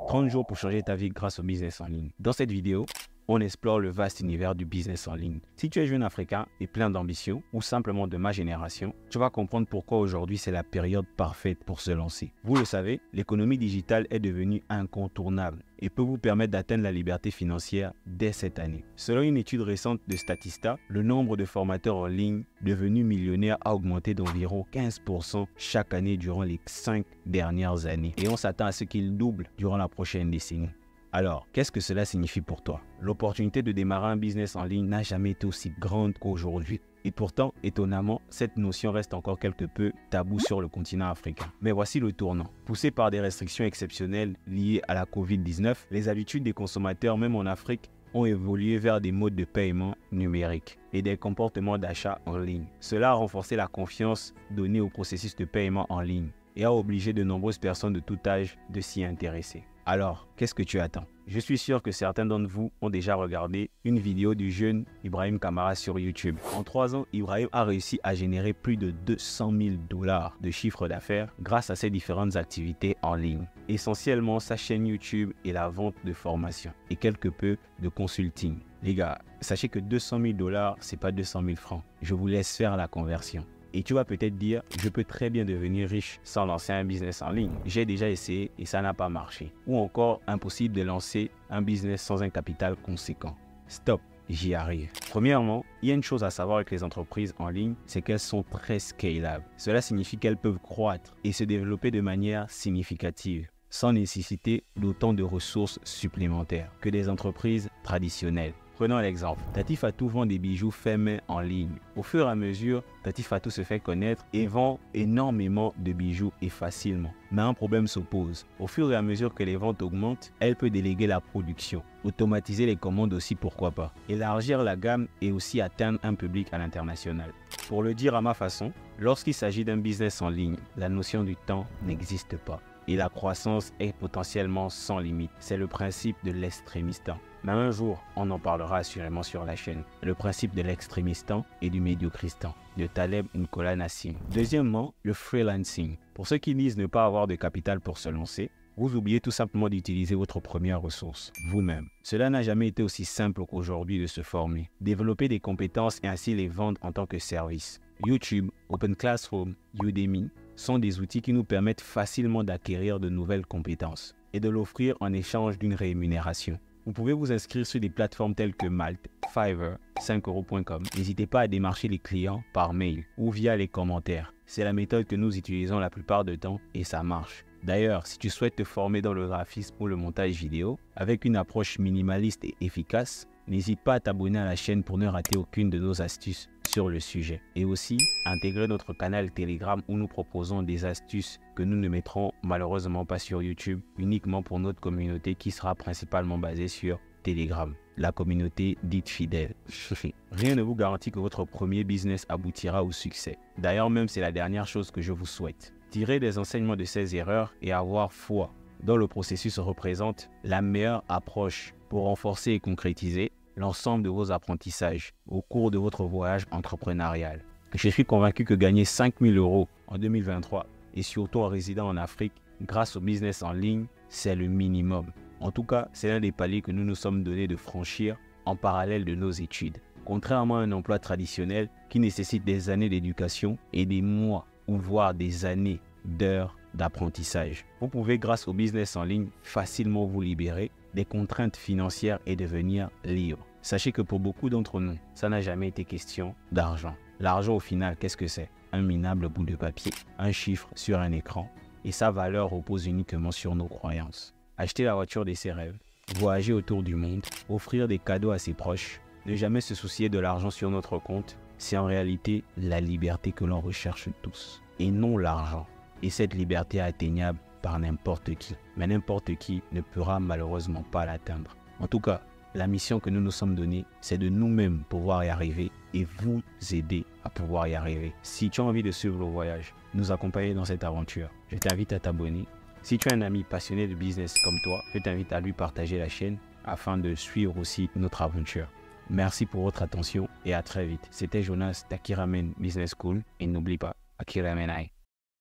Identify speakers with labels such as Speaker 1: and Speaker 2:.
Speaker 1: 30 jours pour changer ta vie grâce au business en ligne. Dans cette vidéo, on explore le vaste univers du business en ligne. Si tu es jeune africain et plein d'ambition ou simplement de ma génération, tu vas comprendre pourquoi aujourd'hui c'est la période parfaite pour se lancer. Vous le savez, l'économie digitale est devenue incontournable et peut vous permettre d'atteindre la liberté financière dès cette année. Selon une étude récente de Statista, le nombre de formateurs en ligne devenus millionnaires a augmenté d'environ 15% chaque année durant les 5 dernières années et on s'attend à ce qu'il double durant la prochaine décennie. Alors, qu'est-ce que cela signifie pour toi? L'opportunité de démarrer un business en ligne n'a jamais été aussi grande qu'aujourd'hui. Et pourtant, étonnamment, cette notion reste encore quelque peu taboue sur le continent africain. Mais voici le tournant. Poussé par des restrictions exceptionnelles liées à la Covid-19, les habitudes des consommateurs, même en Afrique, ont évolué vers des modes de paiement numériques et des comportements d'achat en ligne. Cela a renforcé la confiance donnée au processus de paiement en ligne et a obligé de nombreuses personnes de tout âge de s'y intéresser. Alors, qu'est-ce que tu attends? Je suis sûr que certains d'entre vous ont déjà regardé une vidéo du jeune Ibrahim Kamara sur YouTube. En 3 ans, Ibrahim a réussi à générer plus de 200 000 $ de chiffre d'affaires grâce à ses différentes activités en ligne. Essentiellement sa chaîne YouTube et la vente de formations et quelque peu de consulting. Les gars, sachez que 200 000 $, c'est pas 200 000 francs. Je vous laisse faire la conversion. Et tu vas peut-être dire, je peux très bien devenir riche sans lancer un business en ligne. J'ai déjà essayé et ça n'a pas marché. Ou encore, impossible de lancer un business sans un capital conséquent. Stop, j'y arrive. Premièrement, il y a une chose à savoir avec les entreprises en ligne, c'est qu'elles sont très scalables. Cela signifie qu'elles peuvent croître et se développer de manière significative, sans nécessiter d'autant de ressources supplémentaires que des entreprises traditionnelles. Prenons l'exemple. Tati Fatou vend des bijoux faits main en ligne. Au fur et à mesure, Tati Fatou se fait connaître et vend énormément de bijoux et facilement. Mais un problème s'oppose. Au fur et à mesure que les ventes augmentent, elle peut déléguer la production, automatiser les commandes aussi, pourquoi pas, élargir la gamme et aussi atteindre un public à l'international. Pour le dire à ma façon, lorsqu'il s'agit d'un business en ligne, la notion du temps n'existe pas. Et la croissance est potentiellement sans limite. C'est le principe de l'extrémistan. Mais un jour, on en parlera assurément sur la chaîne. Le principe de l'extrémistan et du médiocristan, de Taleb Nicolas Nassim. Deuxièmement, le freelancing. Pour ceux qui disent ne pas avoir de capital pour se lancer, vous oubliez tout simplement d'utiliser votre première ressource, vous-même. Cela n'a jamais été aussi simple qu'aujourd'hui de se former, développer des compétences et ainsi les vendre en tant que service. YouTube, Open Classroom, Udemy sont des outils qui nous permettent facilement d'acquérir de nouvelles compétences et de l'offrir en échange d'une rémunération. Vous pouvez vous inscrire sur des plateformes telles que Malte, Fiverr, 5euros.com. N'hésitez pas à démarcher les clients par mail ou via les commentaires. C'est la méthode que nous utilisons la plupart du temps et ça marche. D'ailleurs, si tu souhaites te former dans le graphisme ou le montage vidéo avec une approche minimaliste et efficace, n'hésite pas à t'abonner à la chaîne pour ne rater aucune de nos astuces sur le sujet. Et aussi, intégrer notre canal Telegram où nous proposons des astuces que nous ne mettrons malheureusement pas sur YouTube, uniquement pour notre communauté qui sera principalement basée sur Telegram, la communauté dite fidèle. Rien ne vous garantit que votre premier business aboutira au succès. D'ailleurs, même c'est la dernière chose que je vous souhaite. Tirer des enseignements de ces erreurs et avoir foi dans le processus représente la meilleure approche pour renforcer et concrétiser l'ensemble de vos apprentissages au cours de votre voyage entrepreneurial. Je suis convaincu que gagner 5 000 € en 2023 et surtout en résidant en Afrique grâce au business en ligne, c'est le minimum. En tout cas, c'est l'un des paliers que nous nous sommes donnés de franchir en parallèle de nos études. Contrairement à un emploi traditionnel qui nécessite des années d'éducation et des mois ou voire des années d'heures d'apprentissage. Vous pouvez, grâce au business en ligne, facilement vous libérer des contraintes financières et devenir libre. Sachez que pour beaucoup d'entre nous, ça n'a jamais été question d'argent. L'argent, au final, qu'est-ce que c'est? Un minable bout de papier, un chiffre sur un écran, et sa valeur repose uniquement sur nos croyances. Acheter la voiture de ses rêves, voyager autour du monde, offrir des cadeaux à ses proches, ne jamais se soucier de l'argent sur notre compte, c'est en réalité la liberté que l'on recherche tous, et non l'argent. Et cette liberté est atteignable par n'importe qui. Mais n'importe qui ne pourra malheureusement pas l'atteindre. En tout cas, la mission que nous nous sommes donnée, c'est de nous-mêmes pouvoir y arriver et vous aider à pouvoir y arriver. Si tu as envie de suivre le voyage, nous accompagner dans cette aventure, je t'invite à t'abonner. Si tu as un ami passionné de business comme toi, je t'invite à lui partager la chaîne afin de suivre aussi notre aventure. Merci pour votre attention et à très vite. C'était Jonas d'Akiramen Business School et n'oublie pas, Akiramen Ai.